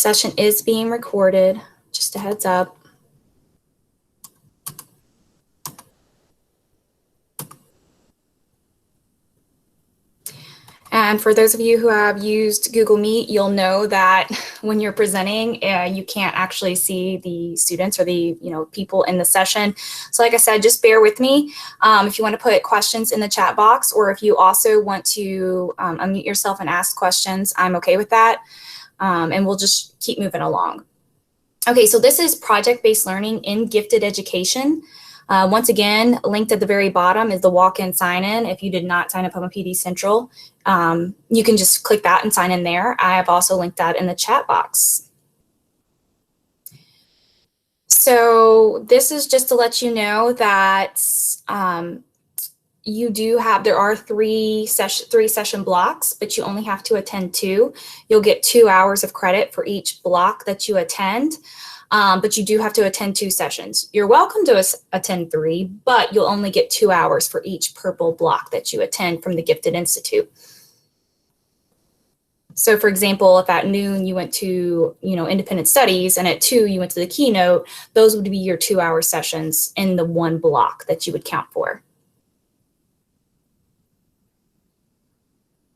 session is being recorded, just a heads up. And for those of you who have used Google Meet, you'll know that when you're presenting, you can't actually see the students or the people in the session. So like I said, just bear with me. If you want to put questions in the chat box, or if you also want to unmute yourself and ask questions, I'm okay with that. And we'll just keep moving along. Okay, so this is project-based learning in gifted education. Once again, linked at the very bottom is the walk-in sign-in. If you did not sign up on PD Central, you can just click that and sign in there. I have also linked that in the chat box. So this is just to let you know that there are three session blocks, but you only have to attend 2. You'll get 2 hours of credit for each block that you attend. But you do have to attend 2 sessions. You're welcome to attend 3, but you'll only get 2 hours for each purple block that you attend from the Gifted Institute. So for example, if at noon you went to independent studies and at 2 you went to the keynote, those would be your 2-hour sessions in the 1 block that you would count for.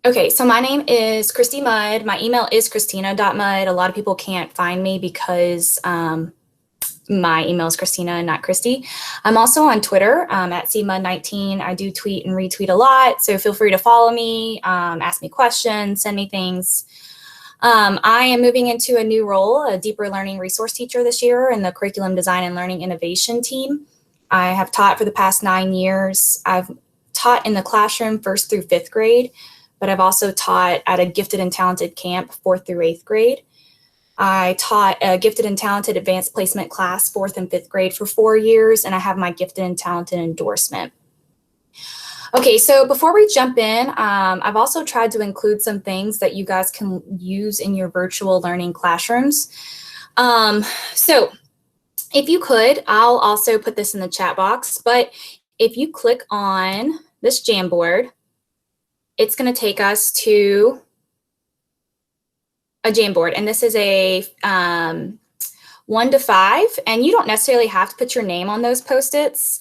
Okay, so my name is Christy Mudd. My email is christina.mudd. A lot of people can't find me because my email is Christina and not Christy. I'm also on Twitter at cmudd19. I do tweet and retweet a lot, so feel free to follow me, ask me questions, send me things. I am moving into a new role, a deeper learning resource teacher this year in the curriculum design and learning innovation team. I have taught for the past 9 years. I've taught in the classroom 1st through 5th grade. But I've also taught at a gifted and talented camp 4th through 8th grade. I taught a gifted and talented advanced placement class 4th and 5th grade for 4 years, and I have my gifted and talented endorsement. Okay, so before we jump in, I've also tried to include some things that you guys can use in your virtual learning classrooms. So if you could, I'll also put this in the chat box, but if you click on this Jamboard, it's going to take us to a Jamboard, and this is a 1 to 5, and you don't necessarily have to put your name on those Post-its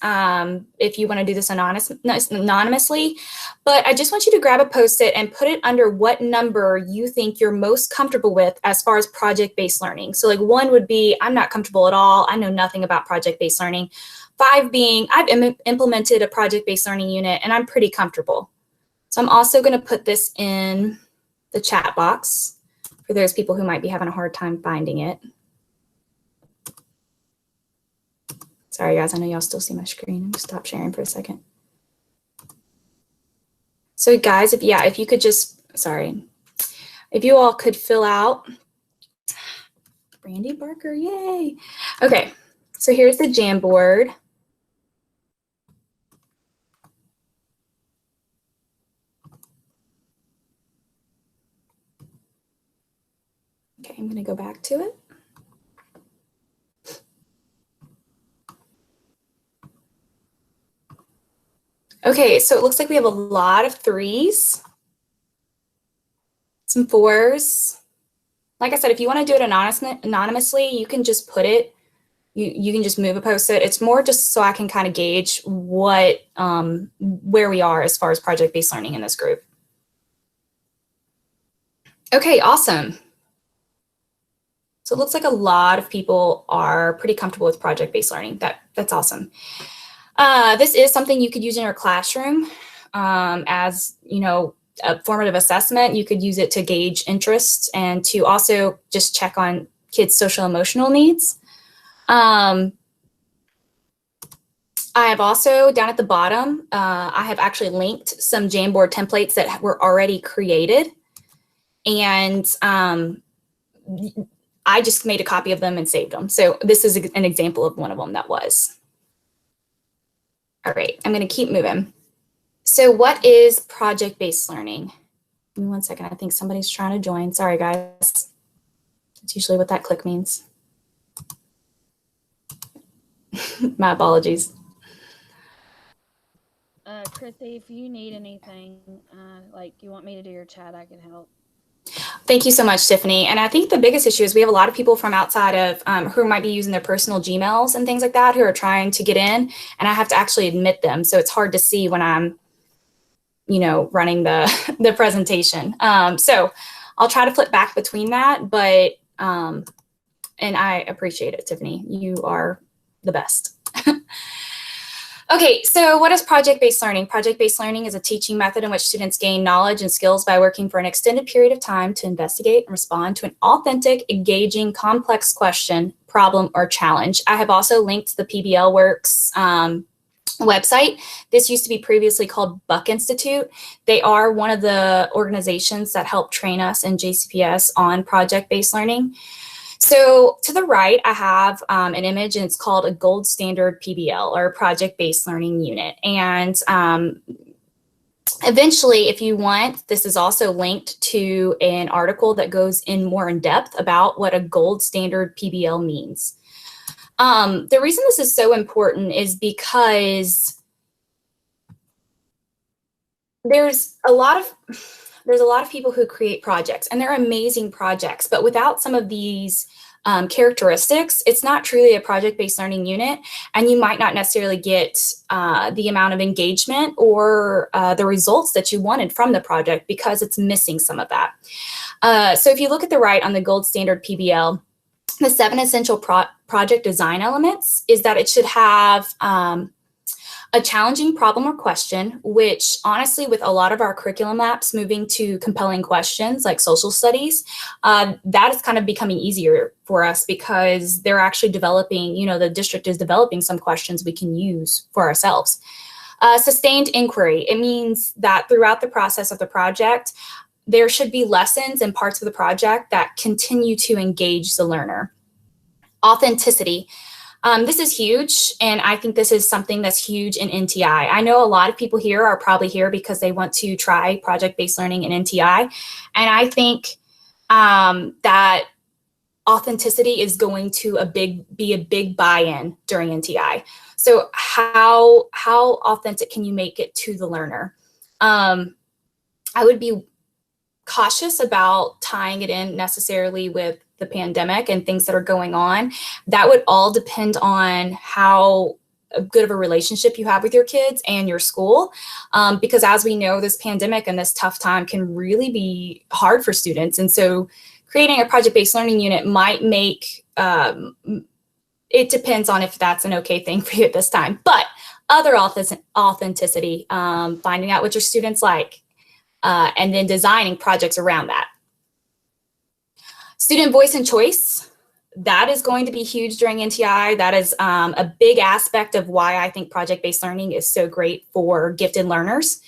if you want to do this anonymously, but I just want you to grab a Post-it and put it under what number you think you're most comfortable with as far as project-based learning. So like 1 would be, I'm not comfortable at all. I know nothing about project-based learning. 5 being, I've implemented a project-based learning unit and I'm pretty comfortable. So I'm also going to put this in the chat box for those people who might be having a hard time finding it. Sorry, guys, I know y'all still see my screen. I'm gonna stop sharing for a second. So guys, if you could just, if you all could fill out, Brandy Barker, yay. Okay, so here's the Jamboard. Okay, I'm going to go back to it. Okay, so it looks like we have a lot of 3s, some 4s. Like I said, if you want to do it anonymously, you can just put it, you can just move a Post-it. It's more just so I can kind of gauge what, where we are as far as project-based learning in this group. Okay, awesome. So it looks like a lot of people are pretty comfortable with project-based learning. That's awesome. This is something you could use in your classroom as, a formative assessment. You could use it to gauge interest and to also just check on kids' social emotional needs. I have also, down at the bottom, I have actually linked some Jamboard templates that were already created. And I just made a copy of them and saved them. So this is an example of one of them that was. All right, I'm going to keep moving. So what is project-based learning? Give me 1 second. I think somebody's trying to join. Sorry, guys. That's usually what that click means. My apologies. Chrissy, if you need anything, like you want me to do your chat, I can help. Thank you so much, Tiffany. And I think the biggest issue is we have a lot of people from outside of who might be using their personal Gmails and things like that who are trying to get in, and I have to actually admit them. So it's hard to see when I'm, running the the presentation. So I'll try to flip back between that, but and I appreciate it, Tiffany. You are the best. Okay, so what is project-based learning? Project-based learning is a teaching method in which students gain knowledge and skills by working for an extended period of time to investigate and respond to an authentic, engaging, complex question, problem, or challenge. I have also linked the PBL Works website. This used to be previously called Buck Institute. They are one of the organizations that help train us in JCPS on project-based learning. So to the right, I have an image, and it's called a gold standard PBL, or project-based learning unit. And eventually, if you want, this is also linked to an article that goes in more in depth about what a gold standard PBL means. The reason this is so important is because there's a lot of people who create projects, and they're amazing projects, but without some of these characteristics, it's not truly a project-based learning unit, and you might not necessarily get the amount of engagement or the results that you wanted from the project because it's missing some of that. So if you look at the right on the gold standard PBL, the 7 essential project design elements is that it should have a challenging problem or question, which honestly, with a lot of our curriculum apps moving to compelling questions like social studies, that is kind of becoming easier for us because they're actually developing, the district is developing some questions we can use for ourselves. Sustained inquiry, it means that throughout the process of the project, there should be lessons and parts of the project that continue to engage the learner. Authenticity. This is huge, and I think this is something that's huge in NTI. I know a lot of people here are probably here because they want to try project-based learning in NTI, and I think that authenticity is going to be a big buy-in during NTI. So how authentic can you make it to the learner? I would be cautious about tying it in necessarily with the pandemic and things that are going on. That would all depend on how good of a relationship you have with your kids and your school. Because as we know, this pandemic and this tough time can really be hard for students. And so creating a project-based learning unit might make, it depends on if that's an okay thing for you at this time. But other authenticity, finding out what your students like, and then designing projects around that. Student voice and choice, that is going to be huge during NTI. That is a big aspect of why I think project-based learning is so great for gifted learners,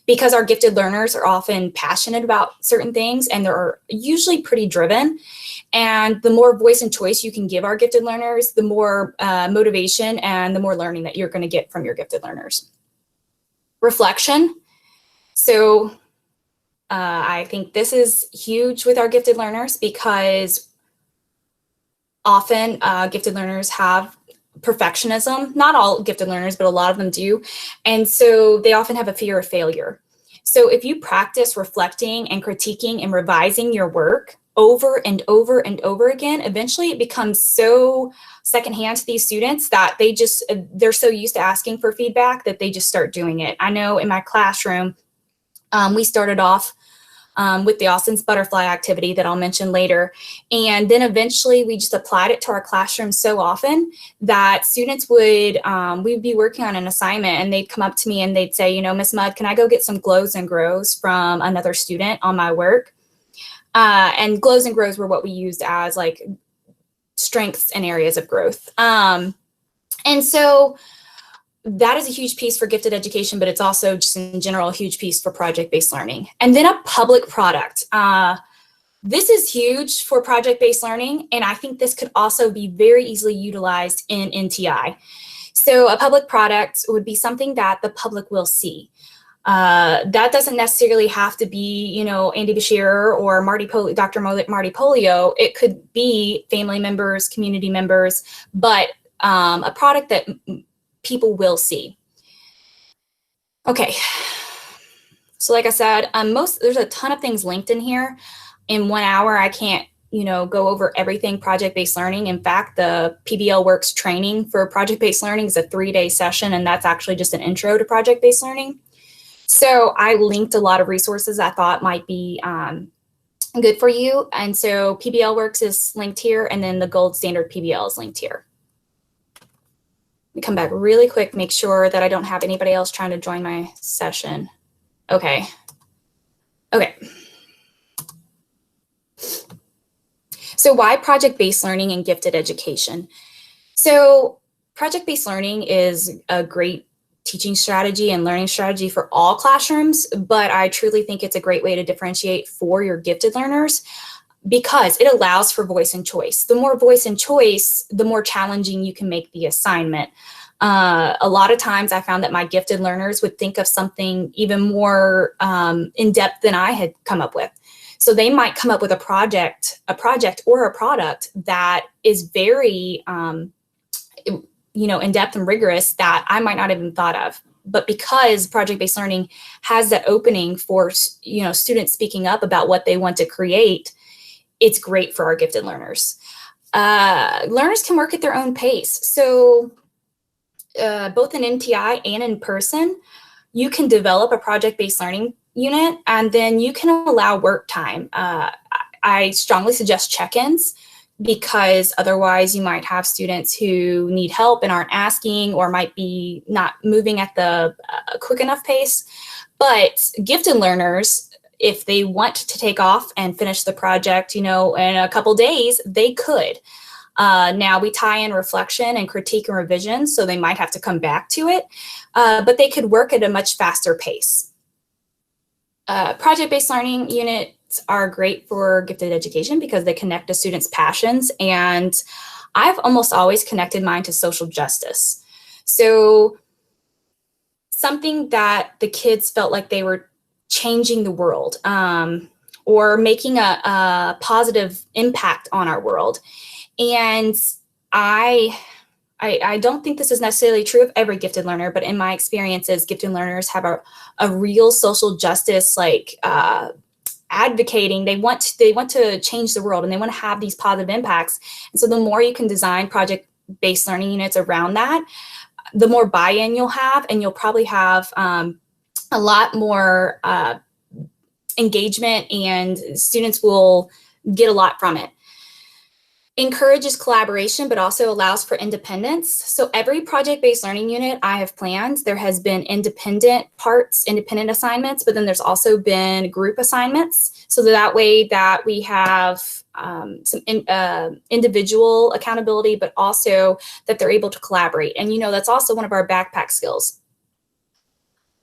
because our gifted learners are often passionate about certain things and they're usually pretty driven. And the more voice and choice you can give our gifted learners, the more motivation and the more learning that you're going to get from your gifted learners. Reflection. So I think this is huge with our gifted learners because often gifted learners have perfectionism. Not all gifted learners, but a lot of them do. And so they often have a fear of failure. So if you practice reflecting and critiquing and revising your work over and over and over again, eventually it becomes so secondhand to these students that they're so used to asking for feedback that they just start doing it. I know in my classroom, we started off with the Austin's butterfly activity that I'll mention later. And then eventually we just applied it to our classroom so often that students we'd be working on an assignment and they'd come up to me and they'd say, Miss Mudd, can I go get some glows and grows from another student on my work? And glows and grows were what we used as like strengths and areas of growth. And so that is a huge piece for gifted education, but it's also just in general a huge piece for project-based learning. And then a public product. This is huge for project-based learning, and I think this could also be very easily utilized in NTI. So a public product would be something that the public will see. That doesn't necessarily have to be, Andy Bashir or Dr. Marty Polio. It could be family members, community members, but a product that people will see. Okay, so like I said, there's a ton of things linked in here. In 1 hour, I can't, go over everything project-based learning. In fact, the PBL Works training for project-based learning is a 3-day session, and that's actually just an intro to project-based learning. So I linked a lot of resources I thought might be good for you. And so PBL Works is linked here, and then the gold standard PBL is linked here. Let me come back really quick, make sure that I don't have anybody else trying to join my session. Okay. So why project-based learning and gifted education? So project-based learning is a great teaching strategy and learning strategy for all classrooms, but I truly think it's a great way to differentiate for your gifted learners because it allows for voice and choice. The more voice and choice, the more challenging you can make the assignment. A lot of times I found that my gifted learners would think of something even more in depth than I had come up with. So they might come up with a project or a product that is very, in depth and rigorous that I might not have even thought of. But because project-based learning has that opening for, students speaking up about what they want to create, it's great for our gifted learners. Learners can work at their own pace. So both in MTI and in person, you can develop a project-based learning unit, and then you can allow work time. I strongly suggest check-ins because otherwise you might have students who need help and aren't asking or might be not moving at the quick enough pace. But gifted learners, if they want to take off and finish the project, in a couple days, they could. Now we tie in reflection and critique and revision, so they might have to come back to it, but they could work at a much faster pace. Project-based learning units are great for gifted education because they connect to students' passions, and I've almost always connected mine to social justice. So something that the kids felt like they were changing the world or making a positive impact on our world. And I don't think this is necessarily true of every gifted learner, but in my experiences, gifted learners have a real social justice, advocating. They want to change the world and they want to have these positive impacts. And so the more you can design project-based learning units around that, the more buy-in you'll have, and you'll probably have a lot more engagement, and students will get a lot from it. Encourages collaboration, but also allows for independence. So every project-based learning unit I have planned, there has been independent parts, independent assignments, but then there's also been group assignments. So that way that we have some individual accountability, but also that they're able to collaborate. And that's also one of our backpack skills.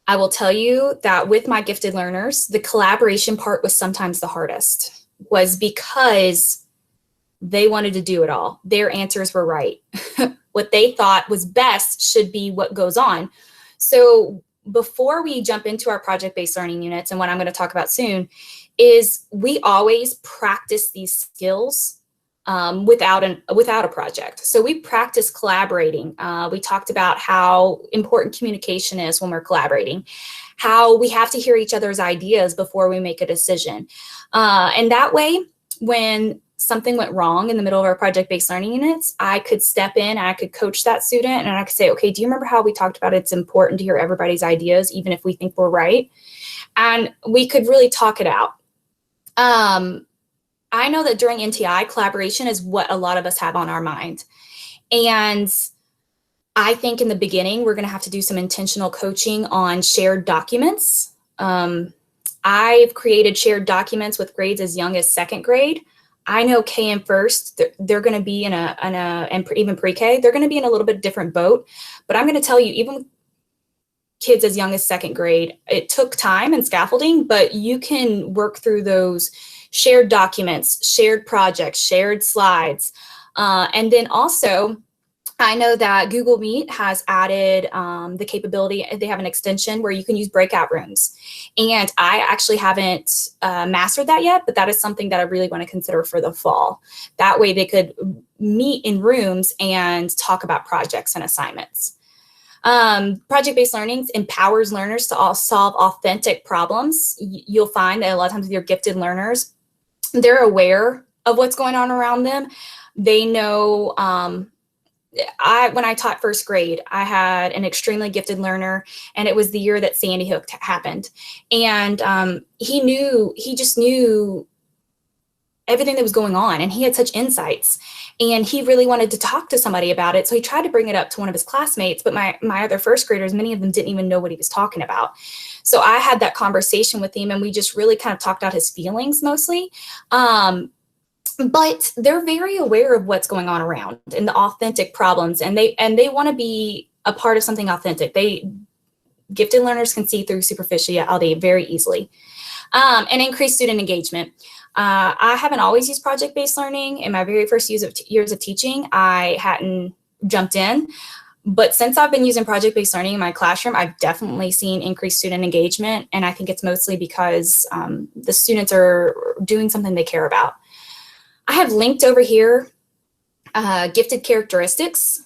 I will tell you that with my gifted learners, the collaboration part was sometimes the hardest, was because they wanted to do it all. Their answers were right. What they thought was best should be what goes on. So before we jump into our project-based learning units, and what I'm going to talk about soon, is we always practice these skills without a project. So we practice collaborating. We talked about how important communication is when we're collaborating, how we have to hear each other's ideas before we make a decision. And that way, when something went wrong in the middle of our project-based learning units, I could step in and I could coach that student, and I could say, okay, do you remember how we talked about it's important to hear everybody's ideas, even if we think we're right? And we could really talk it out. I know that during NTI, collaboration is what a lot of us have on our mind. And I think in the beginning, we're going to have to do some intentional coaching on shared documents. I've created shared documents with grades as young as second grade. I know K and first, they're going to be and even pre-K, they're going to be in a little bit different boat. But I'm going to tell you, even with kids as young as second grade, it took time and scaffolding, but you can work through those shared documents, shared projects, shared slides. And then also, I know that Google Meet has added the capability, they have an extension where you can use breakout rooms. And I actually haven't mastered that yet, but that is something that I really want to consider for the fall. That way they could meet in rooms and talk about projects and assignments. Project-based learning empowers learners to solve authentic problems. You'll find that a lot of times with your gifted learners, they're aware of what's going on around them. They know, when I taught first grade, I had an extremely gifted learner, and it was the year that Sandy Hook happened. And he just knew everything that was going on, and he had such insights, and he really wanted to talk to somebody about it. So he tried to bring it up to one of his classmates, but my other first graders, many of them didn't even know what he was talking about. So I had that conversation with him, and we just really kind of talked out his feelings mostly. But they're very aware of what's going on around and the authentic problems, and they want to be a part of something authentic. Gifted learners can see through superficiality very easily. And increase student engagement. I haven't always used project-based learning. In my very first years of teaching, I hadn't jumped in. But since I've been using project-based learning in my classroom, I've definitely seen increased student engagement. And I think it's mostly because the students are doing something they care about. I have linked over here gifted characteristics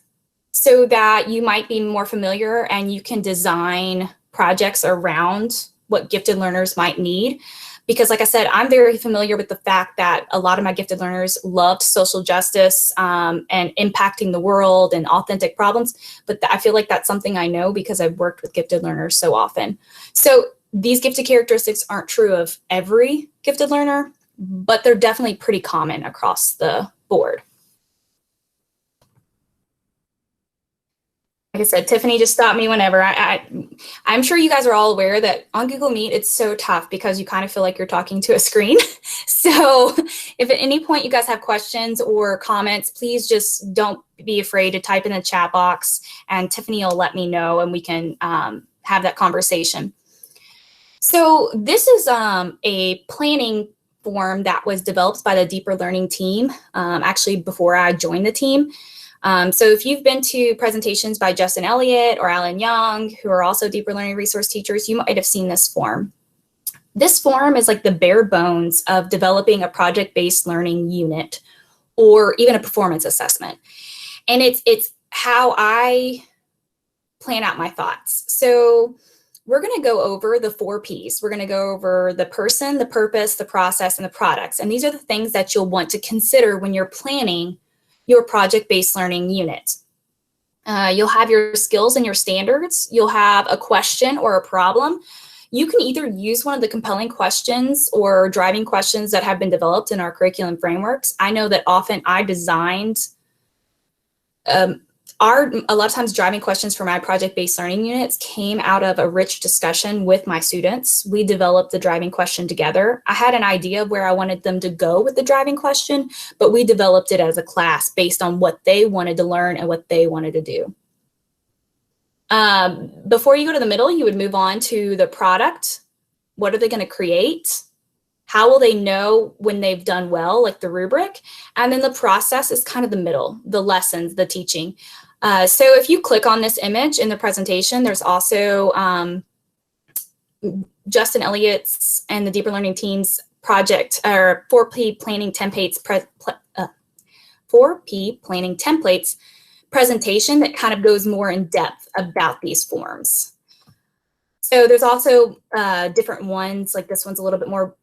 so that you might be more familiar and you can design projects around what gifted learners might need. Because like I said, I'm very familiar with the fact that a lot of my gifted learners loved social justice and impacting the world and authentic problems. But I feel like that's something I know because I've worked with gifted learners so often. So these gifted characteristics aren't true of every gifted learner, but they're definitely pretty common across the board. Like I said, Tiffany, just stop me whenever. I'm sure you guys are all aware that on Google Meet, it's so tough because you kind of feel like you're talking to a screen. So if at any point you guys have questions or comments, please just don't be afraid to type in the chat box, and Tiffany will let me know and we can have that conversation. So this is a planning form that was developed by the Deeper Learning team, actually before I joined the team. So if you've been to presentations by Justin Elliott or Alan Young, who are also deeper learning resource teachers, you might have seen this form. This form is like the bare bones of developing a project-based learning unit or even a performance assessment. And it's how I plan out my thoughts. So we're going to go over the 4 Ps. We're going to go over the person, the purpose, the process, and the products. And these are the things that you'll want to consider when you're planning your project-based learning unit. You'll have your skills and your standards. You'll have a question or a problem. You can either use one of the compelling questions or driving questions that have been developed in our curriculum frameworks. I know that often I designed a lot of times driving questions for my project-based learning units came out of a rich discussion with my students. We developed the driving question together. I had an idea of where I wanted them to go with the driving question, but we developed it as a class based on what they wanted to learn and what they wanted to do. Before you go to the middle, you would move on to the product. What are they going to create? How will they know when they've done well, like the rubric? And then the process is kind of the middle, the lessons, the teaching. So if you click on this image in the presentation, there's also Justin Elliott's and the Deeper Learning Team's project, or 4P planning templates, 4P planning templates presentation that kind of goes more in depth about these forms. So there's also different ones, like this one's a little bit more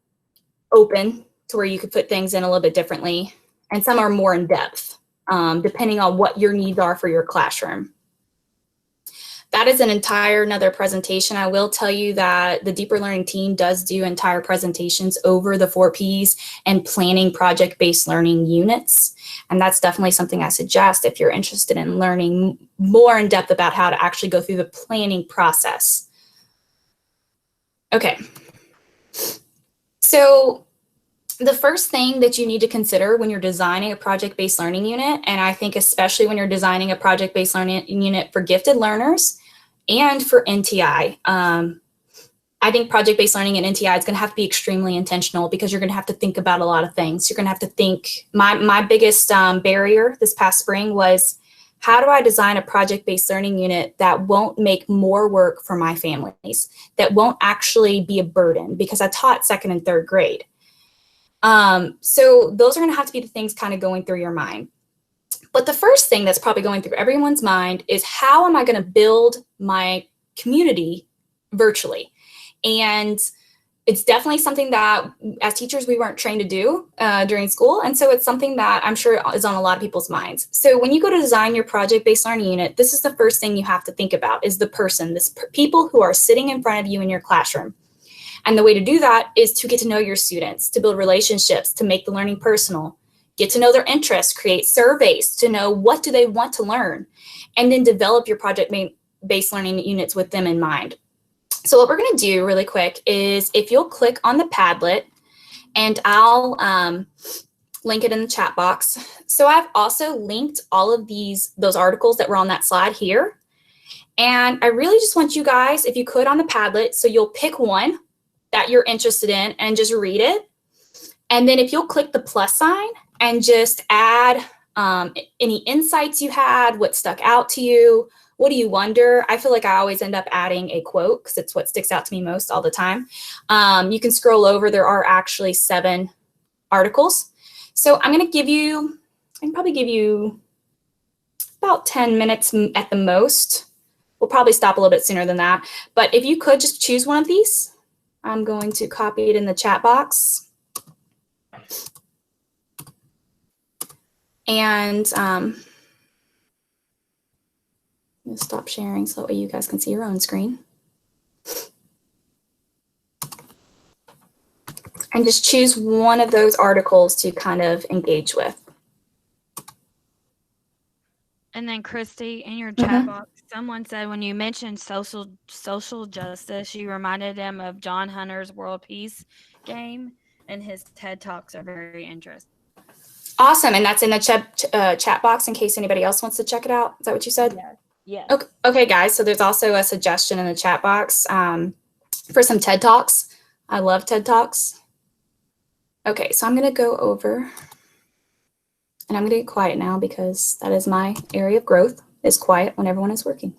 open to where you could put things in a little bit differently, and some are more in depth. Depending on what your needs are for your classroom. That is another presentation. I will tell you that the Deeper Learning team does do entire presentations over the 4 Ps and planning project-based learning units. And that's definitely something I suggest if you're interested in learning more in depth about how to actually go through the planning process. Okay. So the first thing that you need to consider when you're designing a project-based learning unit, and I think especially when you're designing a project-based learning unit for gifted learners and for NTI, I think project-based learning and NTI is going to have to be extremely intentional because you're going to have to think about a lot of things. You're going to have to think, my biggest barrier this past spring was, how do I design a project-based learning unit that won't make more work for my families, that won't actually be a burden, because I taught 2nd and 3rd grade. So those are going to have to be the things kind of going through your mind. But the first thing that's probably going through everyone's mind is, how am I going to build my community virtually? And it's definitely something that as teachers we weren't trained to do during school, and so it's something that I'm sure is on a lot of people's minds. So when you go to design your project-based learning unit, this is the first thing you have to think about is the person, people who are sitting in front of you in your classroom. And the way to do that is to get to know your students, to build relationships, to make the learning personal, get to know their interests, create surveys to know what do they want to learn, and then develop your project-based learning units with them in mind. So what we're going to do really quick is if you'll click on the Padlet, and I'll link it in the chat box. So I've also linked all of those articles that were on that slide here. And I really just want you guys, if you could, on the Padlet, so you'll pick one that you're interested in and just read it. And then if you'll click the plus sign and just add any insights you had, what stuck out to you, what do you wonder? I feel like I always end up adding a quote because it's what sticks out to me most all the time. You can scroll over. There are actually 7 articles. So I'm going to I can probably give you about 10 minutes at the most. We'll probably stop a little bit sooner than that. But if you could just choose one of these, I'm going to copy it in the chat box. And stop sharing so that way you guys can see your own screen. And just choose one of those articles to kind of engage with. And then Christy, in your chat box, someone said when you mentioned social justice, you reminded them of John Hunter's World Peace game, and his TED Talks are very interesting. Awesome, and that's in the chat box in case anybody else wants to check it out. Is that what you said? Yeah. Yes. Okay, guys, so there's also a suggestion in the chat box for some TED Talks. I love TED Talks. Okay, so I'm going to go over, and I'm going to get quiet now because that is my area of growth, is quiet when everyone is working.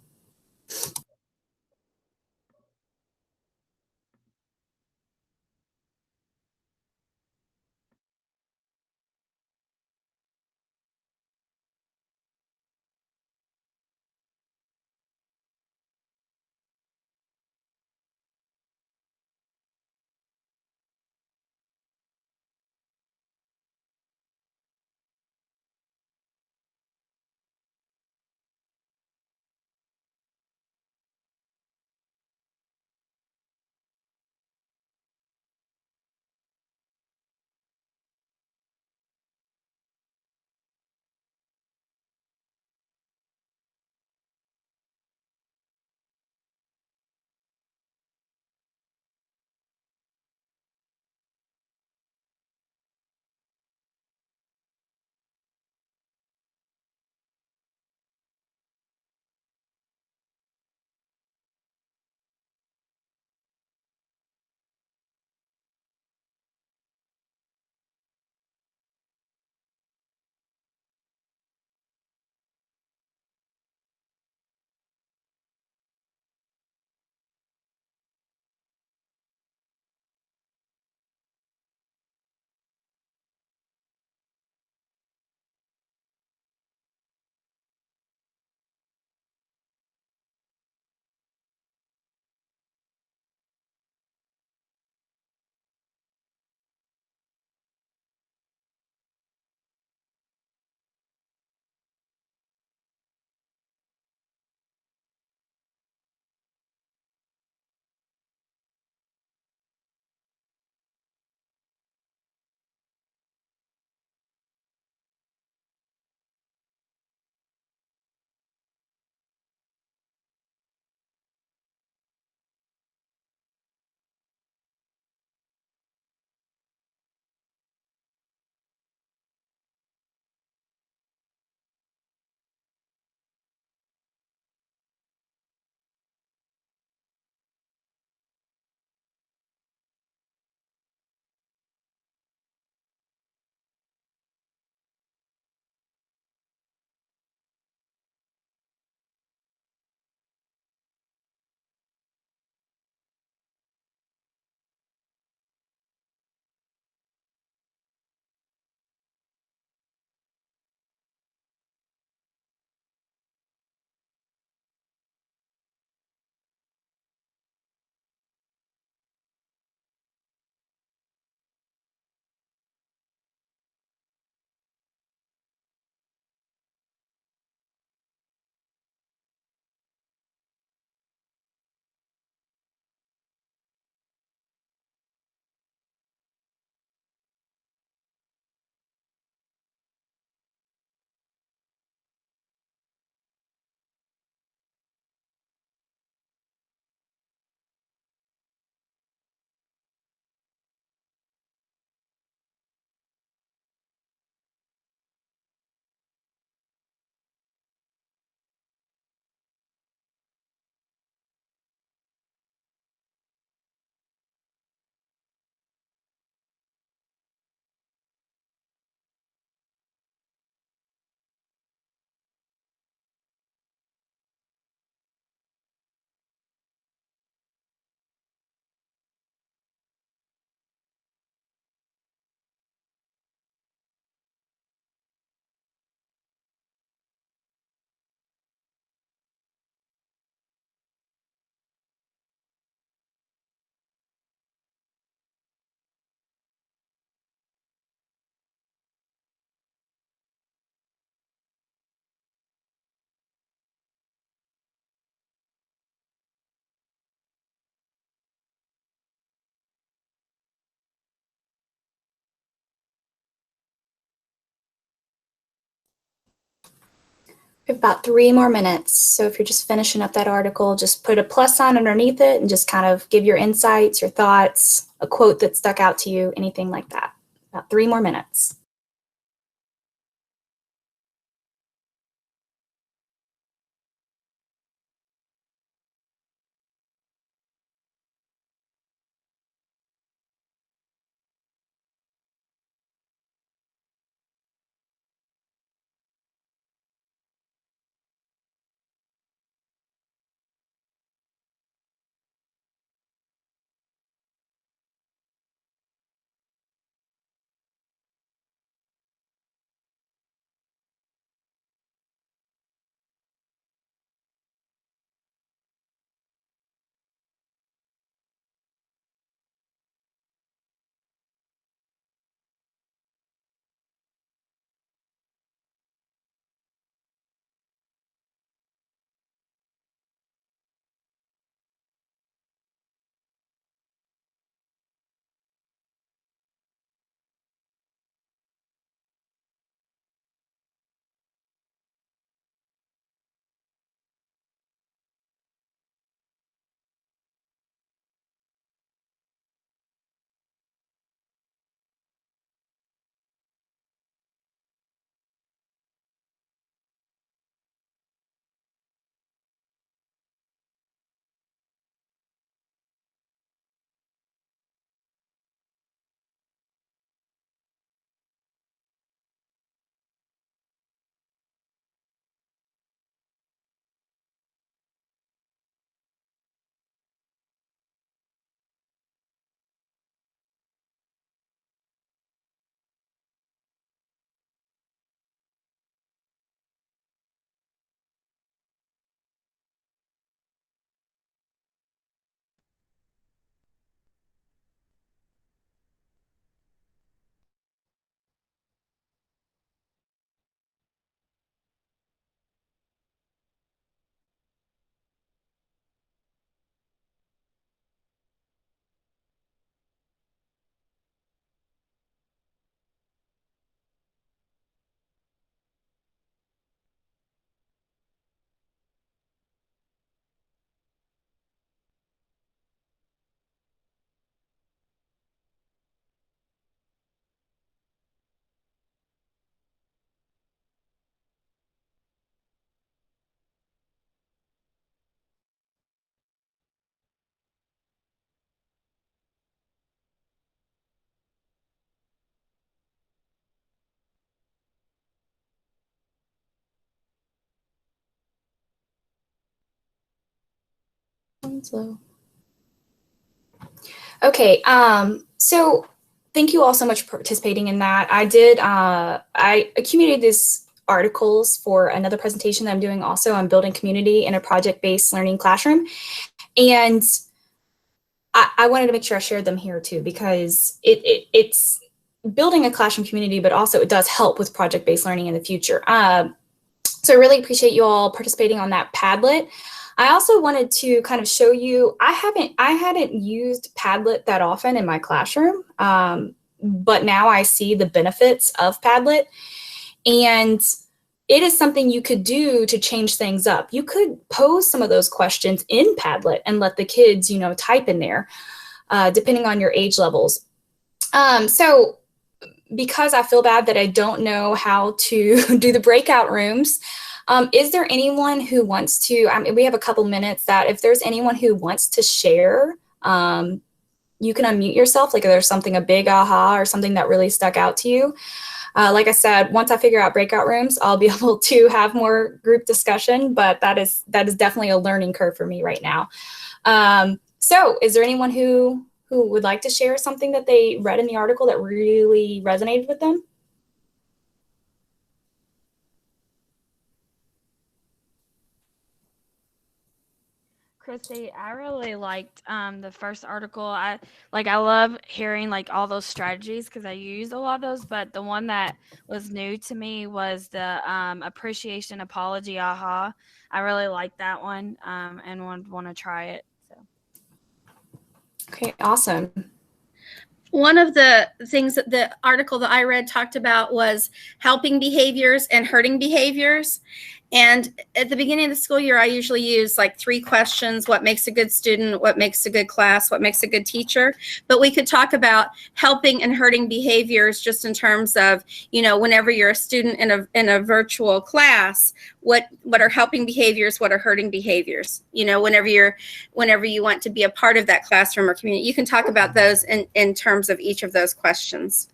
We have about 3 more minutes. So if you're just finishing up that article, just put a plus sign underneath it and just kind of give your insights, your thoughts, a quote that stuck out to you, anything like that. About 3 more minutes. Slow. Okay, so thank you all so much for participating in that. I accumulated these articles for another presentation that I'm doing also on building community in a project-based learning classroom. And I wanted to make sure I shared them here too, because it's building a classroom community, but also it does help with project-based learning in the future. So I really appreciate you all participating on that Padlet. I also wanted to kind of show you, I hadn't used Padlet that often in my classroom, but now I see the benefits of Padlet, and it is something you could do to change things up. You could pose some of those questions in Padlet and let the kids, type in there, depending on your age levels. So because I feel bad that I don't know how to do the breakout rooms, is there anyone who wants to, we have a couple minutes, that if there's anyone who wants to share, you can unmute yourself, like if there's something, a big aha or something that really stuck out to you. Like I said, once I figure out breakout rooms, I'll be able to have more group discussion, but that is definitely a learning curve for me right now. So is there anyone who would like to share something that they read in the article that really resonated with them? Christy, I really liked the first article. I love hearing like all those strategies because I use a lot of those. But the one that was new to me was the appreciation apology aha. I really liked that one and want to try it. So. Okay, awesome. One of the things that the article that I read talked about was helping behaviors and hurting behaviors. And at the beginning of the school year, I usually use like 3 questions: what makes a good student, what makes a good class, what makes a good teacher. But we could talk about helping and hurting behaviors just in terms of, whenever you're a student in a virtual class, what are helping behaviors, what are hurting behaviors? Whenever you want to be a part of that classroom or community, you can talk about those in terms of each of those questions.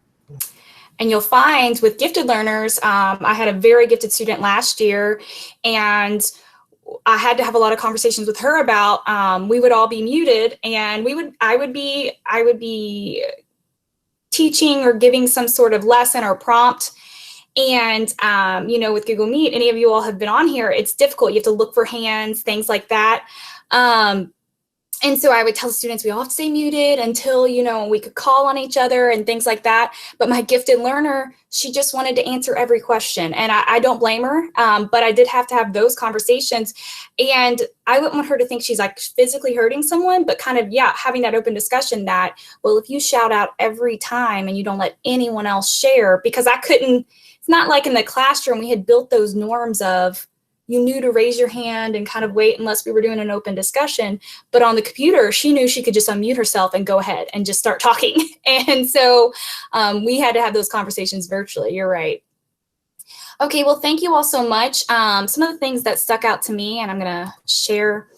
And you'll find with gifted learners, I had a very gifted student last year, and I had to have a lot of conversations with her about, we would all be muted, and I would be teaching or giving some sort of lesson or prompt. And, with Google Meet, any of you all have been on here, it's difficult. You have to look for hands, things like that. And so I would tell students we all have to stay muted until, we could call on each other and things like that. But my gifted learner, she just wanted to answer every question. And I don't blame her, but I did have to have those conversations. And I wouldn't want her to think she's like physically hurting someone, but kind of, having that open discussion that, well, if you shout out every time and you don't let anyone else share, because it's not like in the classroom we had built those norms of, you knew to raise your hand and kind of wait unless we were doing an open discussion. But on the computer, she knew she could just unmute herself and go ahead and just start talking. And so we had to have those conversations virtually. You're right. Okay, well, thank you all so much. Some of the things that stuck out to me, and I'm going to share.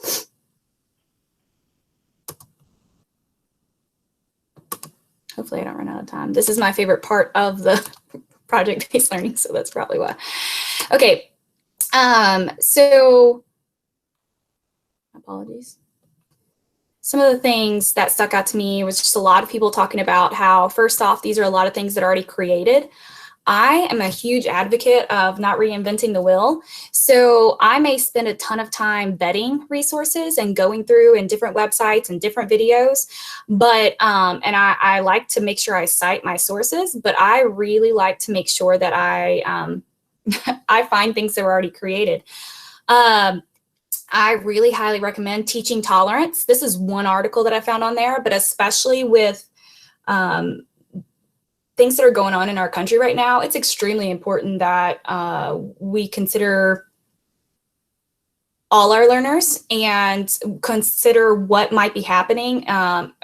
Hopefully I don't run out of time. This is my favorite part of the project-based learning, so that's probably why. Okay. So apologies. Some of the things that stuck out to me was just a lot of people talking about how, first off, these are a lot of things that are already created. I am a huge advocate of not reinventing the wheel. So I may spend a ton of time vetting resources and going through in different websites and different videos, but, and I like to make sure I cite my sources, but I really like to make sure that I find things that were already created. I really highly recommend Teaching Tolerance. This is one article that I found on there, but especially with things that are going on in our country right now, it's extremely important that we consider all our learners and consider what might be happening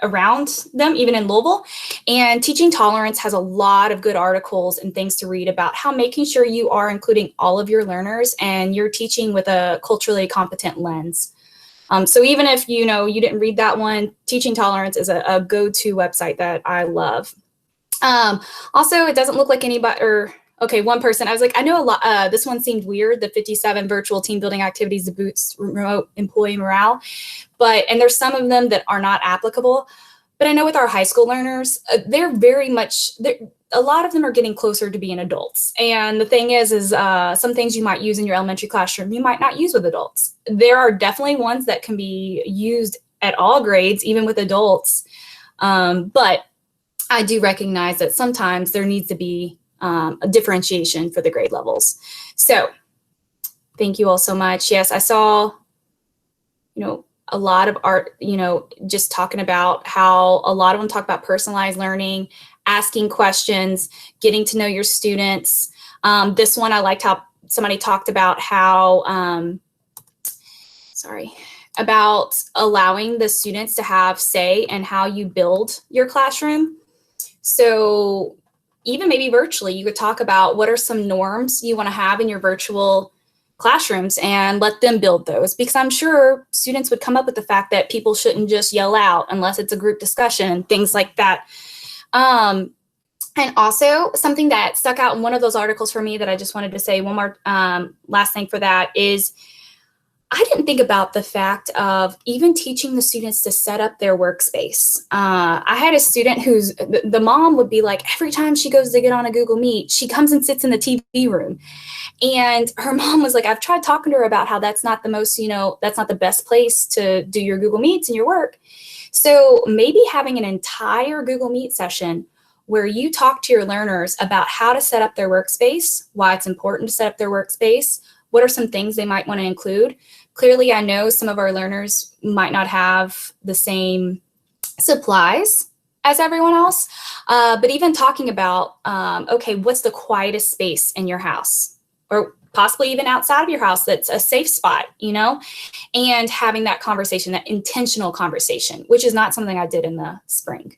around them, even in Louisville. And Teaching Tolerance has a lot of good articles and things to read about how making sure you are including all of your learners and you're teaching with a culturally competent lens. So even if you didn't read that one, Teaching Tolerance is a go-to website that I love. Also, it doesn't look like anybody, okay, one person, I was like, I know a lot, this one seemed weird, the 57 virtual team building activities to boost remote employee morale, and there's some of them that are not applicable, but I know with our high school learners, they're very much, a lot of them are getting closer to being adults. And the thing is some things you might use in your elementary classroom, you might not use with adults. There are definitely ones that can be used at all grades, even with adults. But I do recognize that sometimes there needs to be a differentiation for the grade levels. So thank you all so much. Yes, I saw, a lot of art, just talking about how a lot of them talk about personalized learning, asking questions, getting to know your students. This one, I liked how somebody talked about how, about allowing the students to have say in how you build your classroom. So even maybe virtually, you could talk about what are some norms you want to have in your virtual classrooms and let them build those, because I'm sure students would come up with the fact that people shouldn't just yell out unless it's a group discussion and things like that. And also something that stuck out in one of those articles for me that I just wanted to say one more last thing for that is I didn't think about the fact of even teaching the students to set up their workspace. I had a student who's, the mom would be like, every time she goes to get on a Google Meet, she comes and sits in the TV room. And her mom was like, I've tried talking to her about how that's not the most, that's not the best place to do your Google Meets and your work. So maybe having an entire Google Meet session where you talk to your learners about how to set up their workspace, why it's important to set up their workspace, what are some things they might want to include. Clearly, I know some of our learners might not have the same supplies as everyone else, but even talking about, okay, what's the quietest space in your house? Or possibly even outside of your house that's a safe spot, you know, and having that conversation, that intentional conversation, which is not something I did in the spring.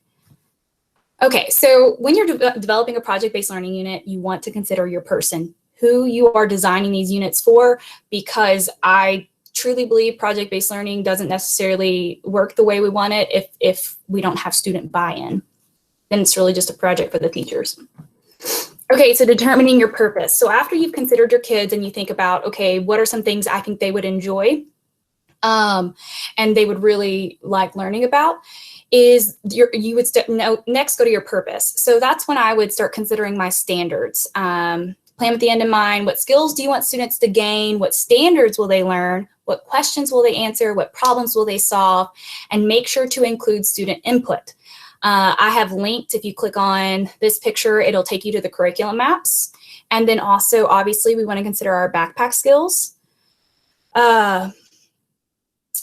Okay, so when you're developing a project-based learning unit, you want to consider your person, who you are designing these units for, because I truly believe project-based learning doesn't necessarily work the way we want it if we don't have student buy-in. Then it's really just a project for the teachers. Okay, so determining your purpose. So after you've considered your kids and you think about, okay, what are some things I think they would enjoy and they would really like learning about, is you would next go to your purpose. So that's when I would start considering my standards. Plan with the end in mind. What skills do you want students to gain? What standards will they learn? What questions will they answer? What problems will they solve? And make sure to include student input. I have linked, if you click on this picture, it'll take you to the curriculum maps. And then also, obviously, we want to consider our backpack skills.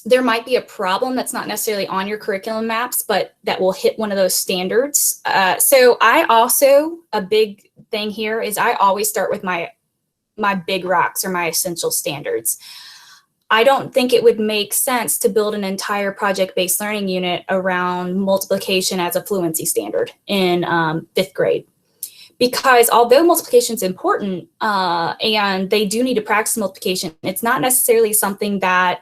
There might be a problem that's not necessarily on your curriculum maps, but that will hit one of those standards. So I also, a big thing here is I always start with my big rocks or my essential standards. I don't think it would make sense to build an entire project-based learning unit around multiplication as a fluency standard in 5th grade. Because although multiplication is important and they do need to practice multiplication, it's not necessarily something that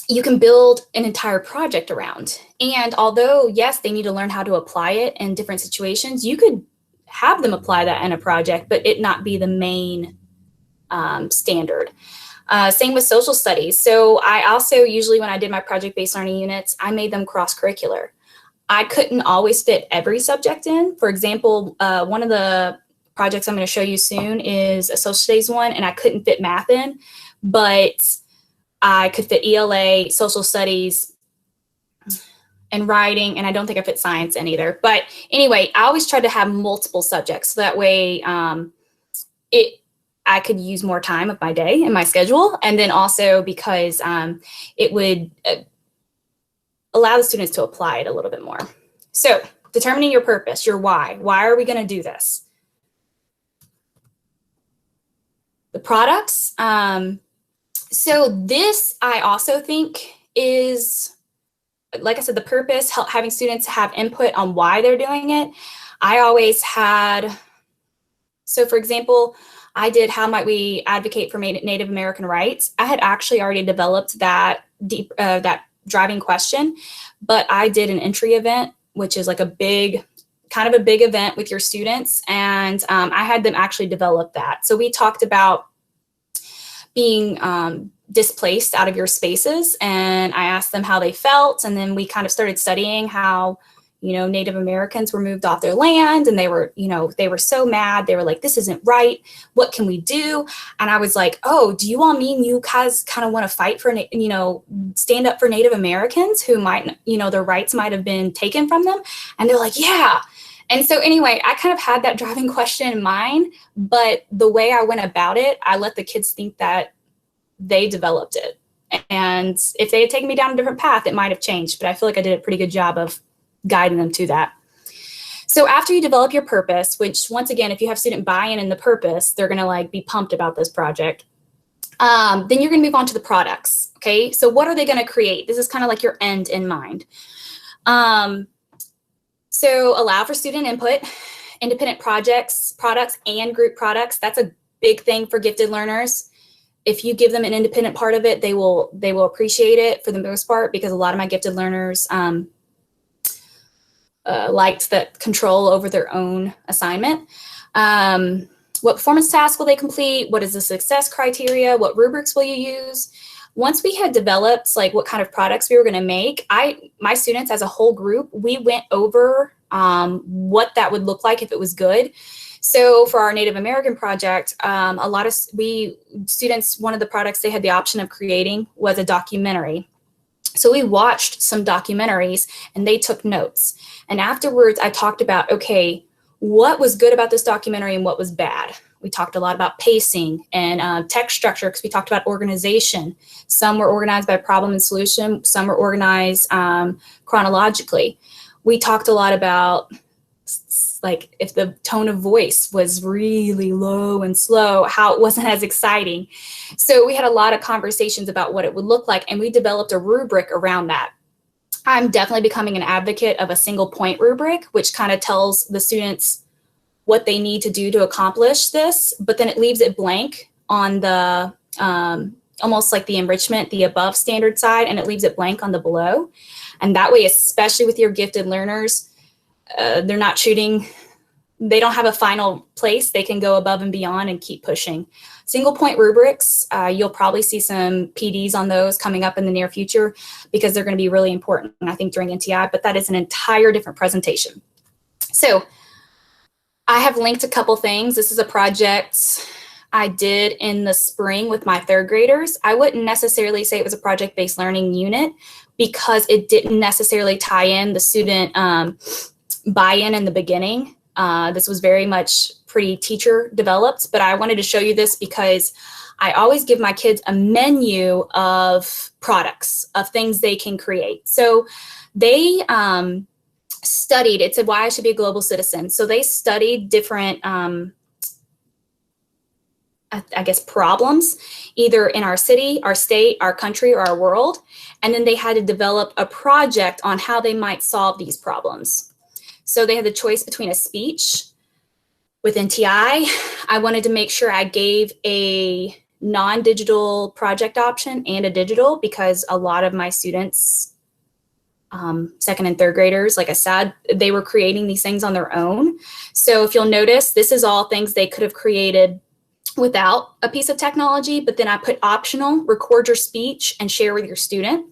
you can build an entire project around. And although, yes, they need to learn how to apply it in different situations, you could have them apply that in a project, but it not be the main standard. Same with social studies. So I also usually, when I did my project-based learning units, I made them cross-curricular. I couldn't always fit every subject in. For example, one of the projects I'm going to show you soon is a social studies one, and I couldn't fit math in, but I could fit ELA, social studies, and writing, and I don't think I fit science in either. But anyway, I always tried to have multiple subjects, so that way I could use more time of my day in my schedule, and then also because it would allow the students to apply it a little bit more. So determining your purpose, your why. Why are we going to do this? The products. So this, I also think, is, like I said, the purpose, having students have input on why they're doing it. I always had, so for example, I did how might we advocate for Native American rights. I had actually already developed that that driving question, but I did an entry event, which is like a big, kind of a big event with your students. And I had them actually develop that. So we talked about being displaced out of your spaces, and I asked them how they felt, and then we kind of started studying how, you know, Native Americans were moved off their land, and they were, you know, they were so mad. They were like, this isn't right. What can we do? And I was like, oh, do you all mean you guys kind of want to fight for, you know, stand up for Native Americans who might, you know, their rights might have been taken from them? And they're like, yeah. And so anyway, I kind of had that driving question in mind, but the way I went about it, I let the kids think that they developed it. And if they had taken me down a different path, it might have changed, but I feel like I did a pretty good job of guiding them to that. So after you develop your purpose, which once again, if you have student buy-in in the purpose, they're gonna like be pumped about this project. Then you're gonna move on to the products, okay? So what are they gonna create? This is kind of like your end in mind. So allow for student input, independent projects, products, and group products. That's a big thing for gifted learners. If you give them an independent part of it, they will appreciate it for the most part, because a lot of my gifted learners liked that control over their own assignment. What performance tasks will they complete? What is the success criteria? What rubrics will you use? Once we had developed like what kind of products we were going to make, my students as a whole group, we went over what that would look like if it was good. So for our Native American project, a lot of students, one of the products they had the option of creating was a documentary. So we watched some documentaries and they took notes. And afterwards I talked about, okay, what was good about this documentary and what was bad? We talked a lot about pacing and text structure, because we talked about organization. Some were organized by problem and solution. Some were organized chronologically. We talked a lot about like if the tone of voice was really low and slow, how it wasn't as exciting. So we had a lot of conversations about what it would look like, and we developed a rubric around that. I'm definitely becoming an advocate of a single point rubric, which kind of tells the students what they need to do to accomplish this, but then it leaves it blank on the almost like the enrichment, the above standard side, and it leaves it blank on the below. And that way, especially with your gifted learners, they're not shooting, they don't have a final place. They can go above and beyond and keep pushing. Single point rubrics, you'll probably see some PDs on those coming up in the near future because they're going to be really important, I think, during NTI, but that is an entire different presentation. So I have linked a couple things. This is a project I did in the spring with my third graders. I wouldn't necessarily say it was a project-based learning unit because it didn't necessarily tie in the student buy-in in the beginning. This was very much pretty teacher developed, but I wanted to show you this because I always give my kids a menu of products, of things they can create. So they studied, it said why I should be a global citizen. So they studied different, I guess, problems, either in our city, our state, our country, or our world. And then they had to develop a project on how they might solve these problems. So they had the choice between a speech. With NTI, I wanted to make sure I gave a non-digital project option and a digital because a lot of my students, second and third graders, like I said, they were creating these things on their own. So if you'll notice, this is all things they could have created without a piece of technology, but then I put optional, record your speech and share with your student.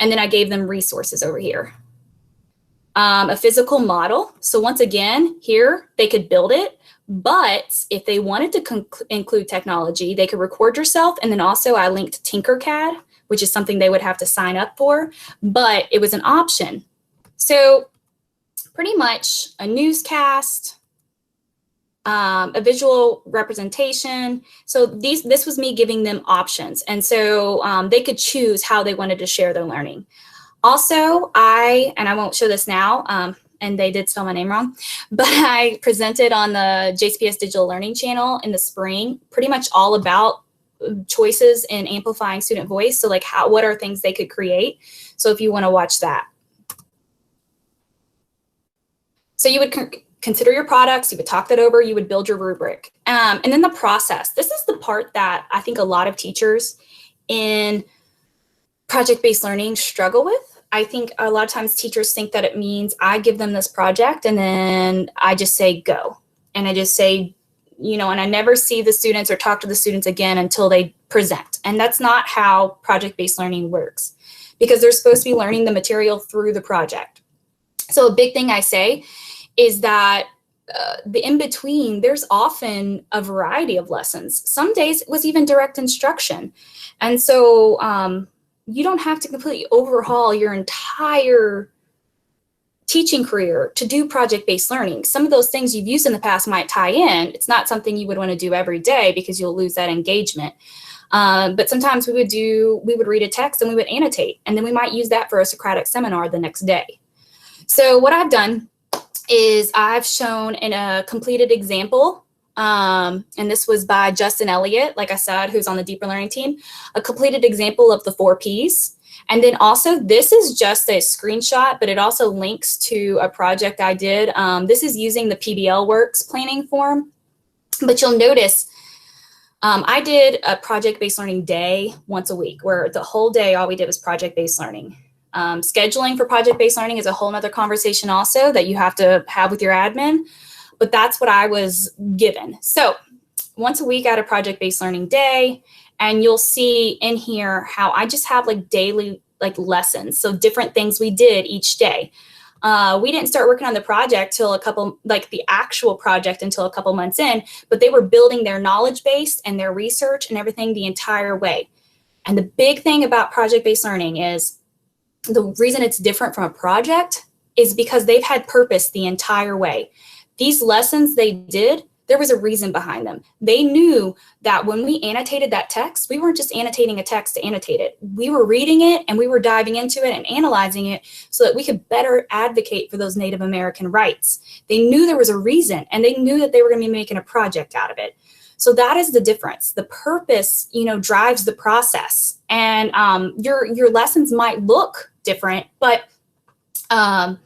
And then I gave them resources over here. A physical model. So once again, here they could build it, but if they wanted to include technology, they could record yourself. And then also I linked Tinkercad, which is something they would have to sign up for, but it was an option. So pretty much a newscast, a visual representation. So this was me giving them options. And so they could choose how they wanted to share their learning. Also, I won't show this now, and they did spell my name wrong, but I presented on the JCPS Digital Learning channel in the spring, pretty much all about choices in amplifying student voice. So like what are things they could create? So if you want to watch that. So you would consider your products, you would talk that over, you would build your rubric. And then the process. This is the part that I think a lot of teachers in project-based learning struggle with. I think a lot of times teachers think that it means I give them this project and then I just say go. And I just say, you know, and I never see the students or talk to the students again until they present. And that's not how project-based learning works because they're supposed to be learning the material through the project. So a big thing I say is that the in-between, there's often a variety of lessons. Some days it was even direct instruction. And so you don't have to completely overhaul your entire teaching career to do project-based learning. Some of those things you've used in the past might tie in. It's not something you would want to do every day because you'll lose that engagement. But sometimes we would read a text and we would annotate, and then we might use that for a Socratic seminar the next day. So what I've done is I've shown in a completed example, and this was by Justin Elliott, like I said, who's on the Deeper Learning team, a completed example of the 4 Ps. And then also, this is just a screenshot, but it also links to a project I did. This is using the PBL Works planning form, but you'll notice I did a project-based learning day once a week, where the whole day, all we did was project-based learning. Scheduling for project-based learning is a whole nother conversation also that you have to have with your admin. But that's what I was given. So once a week I had a project-based learning day, and you'll see in here how I just have like daily like lessons. So different things we did each day. We didn't start working on the project till the actual project until a couple months in, but they were building their knowledge base and their research and everything the entire way. And the big thing about project-based learning is the reason it's different from a project is because they've had purpose the entire way. These lessons they did There was a reason behind them. They knew that when we annotated that text, we weren't just annotating a text to annotate it. We were reading it and we were diving into it and analyzing it so that we could better advocate for those Native American rights. They knew there was a reason, and they knew that they were going to be making a project out of it. So that is the difference. The purpose, drives the process, and your lessons might look different, but they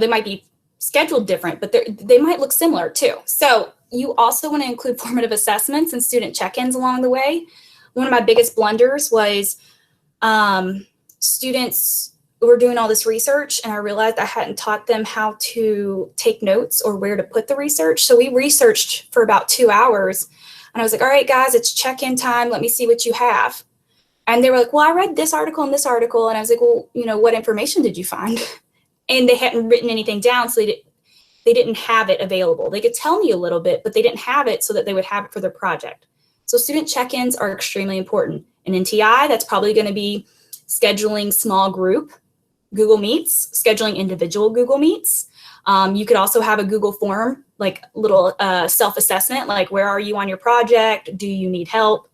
might be scheduled different, but they might look similar too. So you also want to include formative assessments and student check-ins along the way. One of my biggest blunders was students were doing all this research, and I realized I hadn't taught them how to take notes or where to put the research. So we researched for about 2 hours, and I was like, all right, guys, it's check-in time. Let me see what you have. And they were like, well, I read this article and this article. And I was like, well, what information did you find? And they hadn't written anything down, so they didn't have it available. They could tell me a little bit, but they didn't have it so that they would have it for their project. So student check-ins are extremely important. In NTI, that's probably going to be scheduling small group Google Meets, scheduling individual Google Meets. You could also have a Google form, like little self-assessment, like where are you on your project? Do you need help?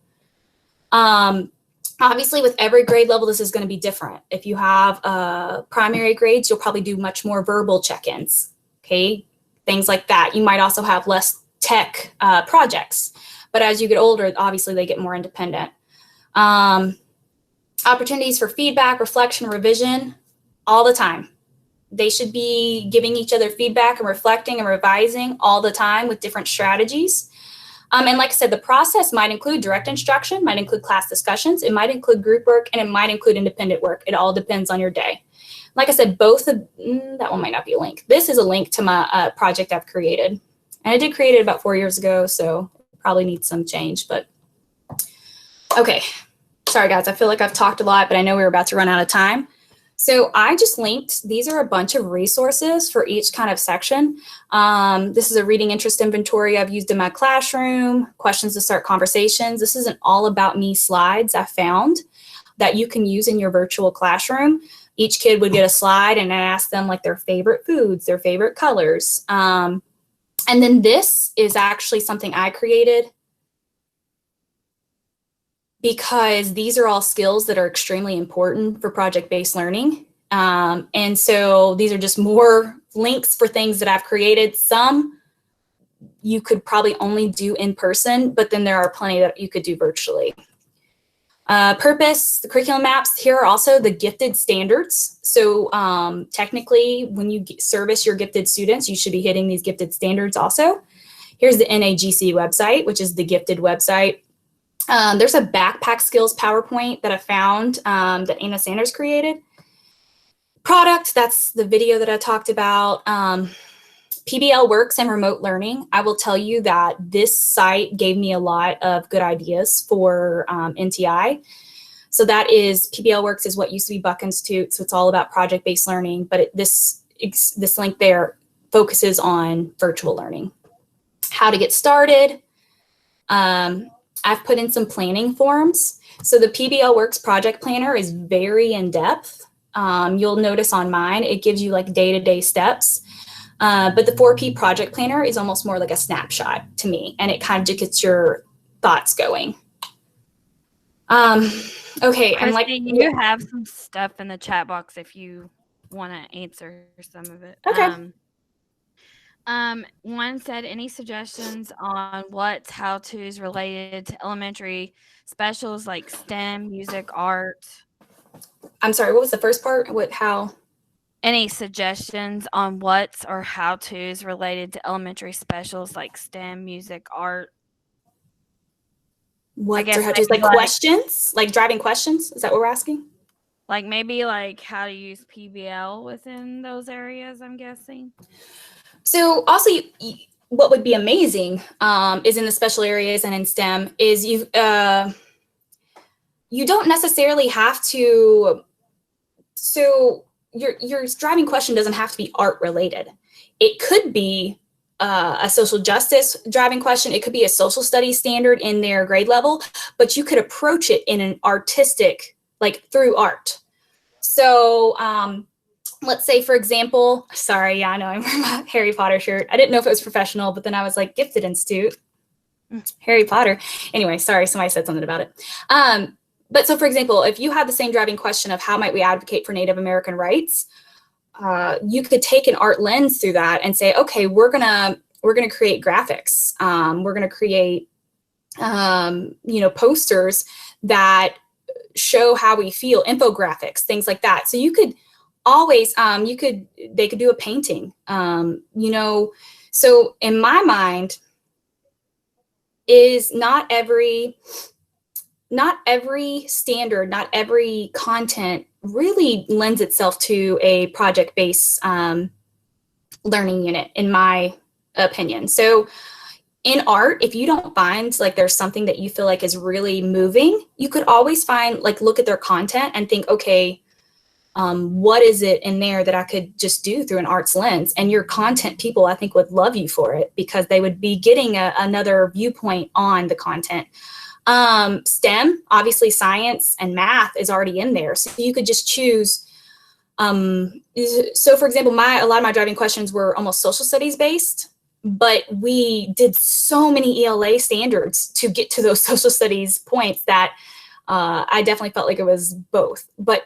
Obviously, with every grade level, this is going to be different. If you have primary grades, you'll probably do much more verbal check-ins, okay? Things like that. You might also have less tech projects. But as you get older, obviously, they get more independent. Opportunities for feedback, reflection, revision, all the time. They should be giving each other feedback and reflecting and revising all the time with different strategies. And like I said, the process might include direct instruction, might include class discussions, it might include group work, and it might include independent work. It all depends on your day. Like I said, that one might not be a link. This is a link to my project I've created. And I did create it about 4 years ago, so probably needs some change, but okay. Sorry guys, I feel like I've talked a lot, but I know we're about to run out of time. So I just linked, these are a bunch of resources for each kind of section. This is a reading interest inventory I've used in my classroom, questions to start conversations. This is an all about me slides I found that you can use in your virtual classroom. Each kid would get a slide and I asked them like their favorite foods, their favorite colors. And then this is actually something I created because these are all skills that are extremely important for project-based learning. And so these are just more links for things that I've created. Some you could probably only do in person, but then there are plenty that you could do virtually. Purpose, the curriculum maps, here are also the gifted standards. So technically, when you service your gifted students, you should be hitting these gifted standards also. Here's the NAGC website, which is the gifted website. There's a backpack skills PowerPoint that I found that Anna Sanders created. Product, that's the video that I talked about. PBL Works and remote learning. I will tell you that this site gave me a lot of good ideas for NTI. So that is, PBL Works is what used to be Buck Institute. So it's all about project-based learning, but this link there focuses on virtual learning. How to get started. I've put in some planning forms. So the PBL Works project planner is very in-depth. You'll notice on mine, it gives you like day-to-day steps. But the 4P project planner is almost more like a snapshot to me, and it kind of just gets your thoughts going. Okay, and like you have some stuff in the chat box if you want to answer some of it. Okay. One said, any suggestions on what's how-tos related to elementary specials like STEM, music, art? I'm sorry, what was the first part? How? Any suggestions on what's or how-tos related to elementary specials like STEM, music, art? What or how-tos, like questions? Like driving questions? Is that what we're asking? Like maybe like how to use PBL within those areas, I'm guessing. So also, what would be amazing is in the special areas and in STEM is you don't necessarily have to. So your driving question doesn't have to be art related. It could be a social justice driving question. It could be a social studies standard in their grade level, but you could approach it in an artistic, like through art. So let's say, for example, sorry, yeah, I know I'm wearing my Harry Potter shirt. I didn't know if it was professional, but then I was like, Gifted Institute, Harry Potter. Anyway, sorry, somebody said something about it. But so, for example, if you had the same driving question of how might we advocate for Native American rights, you could take an art lens through that and say, okay, we're gonna create graphics. We're gonna create, posters that show how we feel, infographics, things like that. So you could always, they could do a painting. So in my mind, is not every standard, not every content really lends itself to a project-based learning unit, in my opinion. So in art, if you don't find like there's something that you feel like is really moving, you could always find, like, look at their content and think, okay, what is it in there that I could just do through an arts lens? And your content people, I think, would love you for it, because they would be getting another viewpoint on the content. STEM, obviously science and math is already in there. So you could just choose. So for example, a lot of my driving questions were almost social studies based, but we did so many ELA standards to get to those social studies points that I definitely felt like it was both. But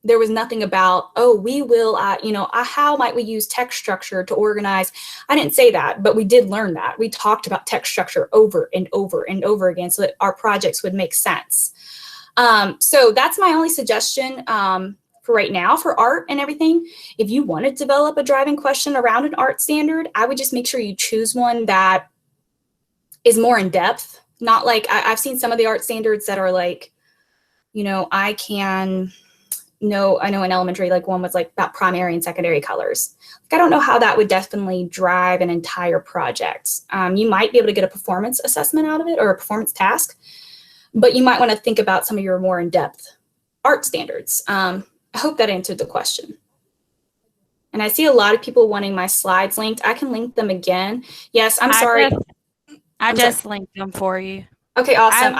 there was nothing about, oh, we will, how might we use text structure to organize? I didn't say that, but we did learn that. We talked about text structure over and over and over again so that our projects would make sense. So that's my only suggestion for right now for art and everything. If you want to develop a driving question around an art standard, I would just make sure you choose one that is more in depth. Not like, I've seen some of the art standards that are like, I know in elementary, like one was like about primary and secondary colors. Like, I don't know how that would definitely drive an entire project. You might be able to get a performance assessment out of it or a performance task, but you might want to think about some of your more in-depth art standards. I hope that answered the question. And I see a lot of people wanting my slides linked. I can link them again. Yes, I'm sorry. I just linked them for you. Okay, awesome.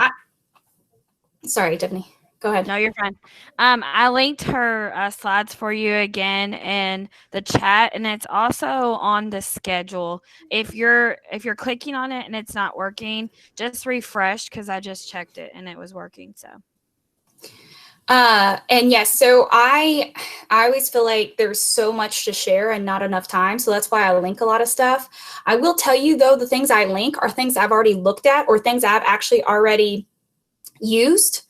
Sorry, Tiffany. Go ahead. No, you're fine. I linked her slides for you again in the chat, and it's also on the schedule. If you're clicking on it and it's not working, just refresh, because I just checked it and it was working. So. And yes, so I always feel like there's so much to share and not enough time. So that's why I link a lot of stuff. I will tell you though, the things I link are things I've already looked at or things I've actually already used.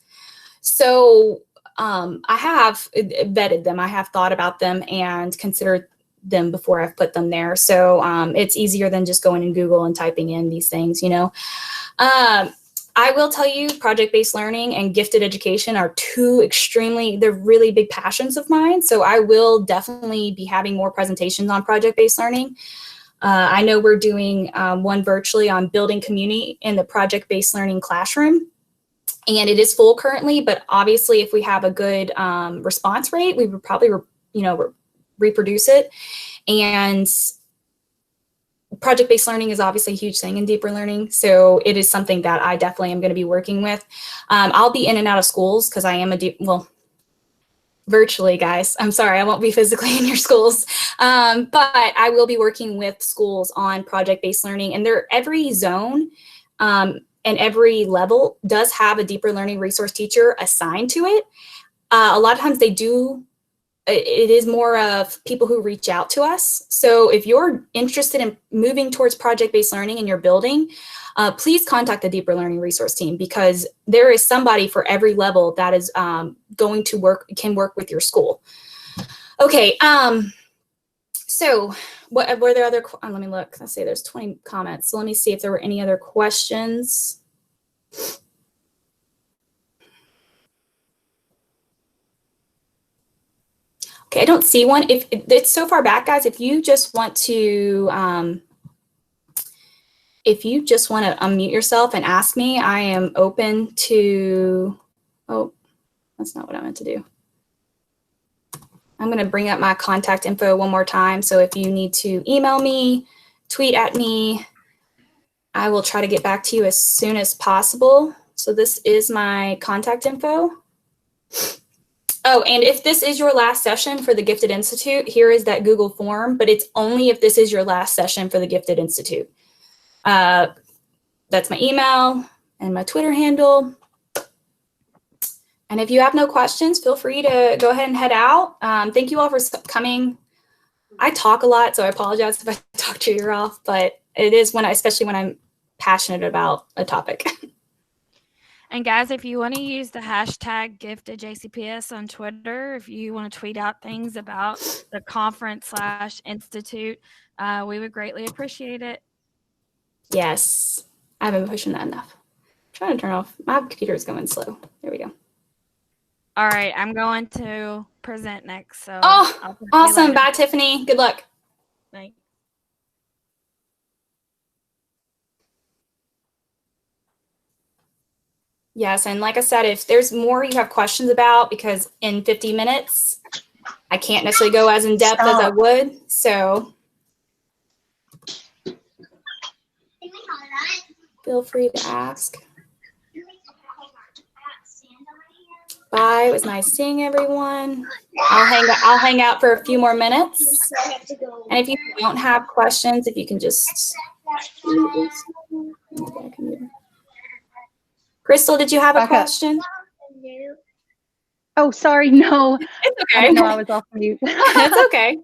So I have vetted them. I have thought about them and considered them before I've put them there. So it's easier than just going in Google and typing in these things, I will tell you, project-based learning and gifted education are they're really big passions of mine. So I will definitely be having more presentations on project-based learning. I know we're doing one virtually on building community in the project-based learning classroom. And it is full currently, but obviously if we have a good response rate, we would probably, reproduce it. And project-based learning is obviously a huge thing in deeper learning. So it is something that I definitely am going to be working with. I'll be in and out of schools because I am virtually, guys. I'm sorry, I won't be physically in your schools. But I will be working with schools on project-based learning, and every zone and every level does have a deeper learning resource teacher assigned to it. A lot of times it is more of people who reach out to us. So if you're interested in moving towards project-based learning in your building, please contact the deeper learning resource team, because there is somebody for every level that is can work with your school. Okay. So what were there other, let me look, let's see, there's 20 comments. So let me see if there were any other questions. Okay, I don't see one. If it's so far back, guys, if you just want to unmute yourself and ask me, I am open to, oh, that's not what I meant to do. I'm going to bring up my contact info one more time. So if you need to email me, tweet at me, I will try to get back to you as soon as possible. So this is my contact info. Oh, and if this is your last session for the Gifted Institute, here is that Google form, but it's only if this is your last session for the Gifted Institute. That's my email and my Twitter handle. And if you have no questions, feel free to go ahead and head out. Thank you all for coming. I talk a lot, so I apologize if I talk your ear off, but it is especially when I'm passionate about a topic. And guys, if you want to use the hashtag GiftedJCPS on Twitter, if you want to tweet out things about the conference/institute, we would greatly appreciate it. Yes, I haven't been pushing that enough. I'm trying to turn off. My computer is going slow. There we go. All right, I'm going to present next. So awesome. Bye, Tiffany. Good luck. Thanks. Yes, and like I said, if there's more you have questions about, because in 50 minutes, I can't necessarily go as in depth as I would. So feel free to ask. Bye. It was nice seeing everyone. I'll hang out for a few more minutes. And if you don't have questions, if you can just. Crystal, did you have a question? Oh, sorry. No. It's okay. I didn't know I was off mute. It's okay.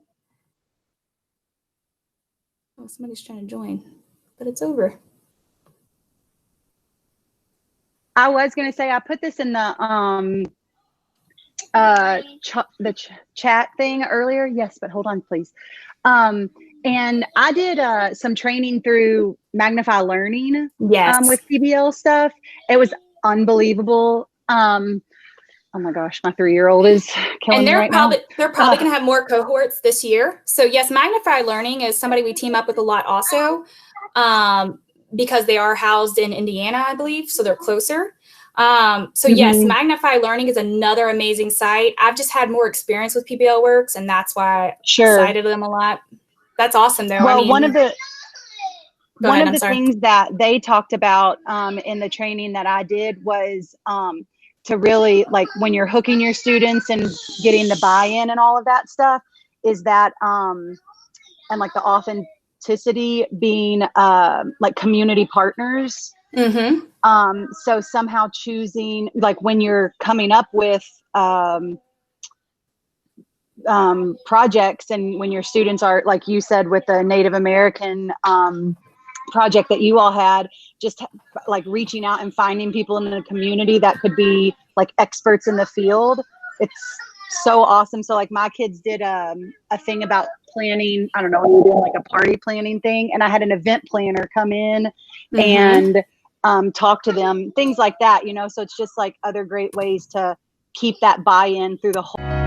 Oh, somebody's trying to join, but it's over. I was going to say I put this in the chat thing earlier. Yes, but hold on, please. And I did some training through Magnify Learning. Yes. With PBL stuff. It was unbelievable. Oh my gosh, my 3-year-old is killing me right now. They're probably going to have more cohorts this year. So yes, Magnify Learning is somebody we team up with a lot also, because they are housed in Indiana, I believe. So they're closer. Yes, Magnify Learning is another amazing site. I've just had more experience with PBL Works, and that's why I cited them a lot. That's awesome, though. Well, I mean, one of the things that they talked about in the training that I did was to really, like, when you're hooking your students and getting the buy-in and all of that stuff, is that and like the authenticity being like community partners. So somehow choosing, like, when you're coming up with projects, and when your students are, like you said, with the Native American project that you all had, just like reaching out and finding people in the community that could be like experts in the field. It's so awesome. So like my kids did a thing about planning, I don't know, we were doing like a party planning thing, and I had an event planner come in and talk to them, things like that, you know. So it's just like other great ways to keep that buy-in through the whole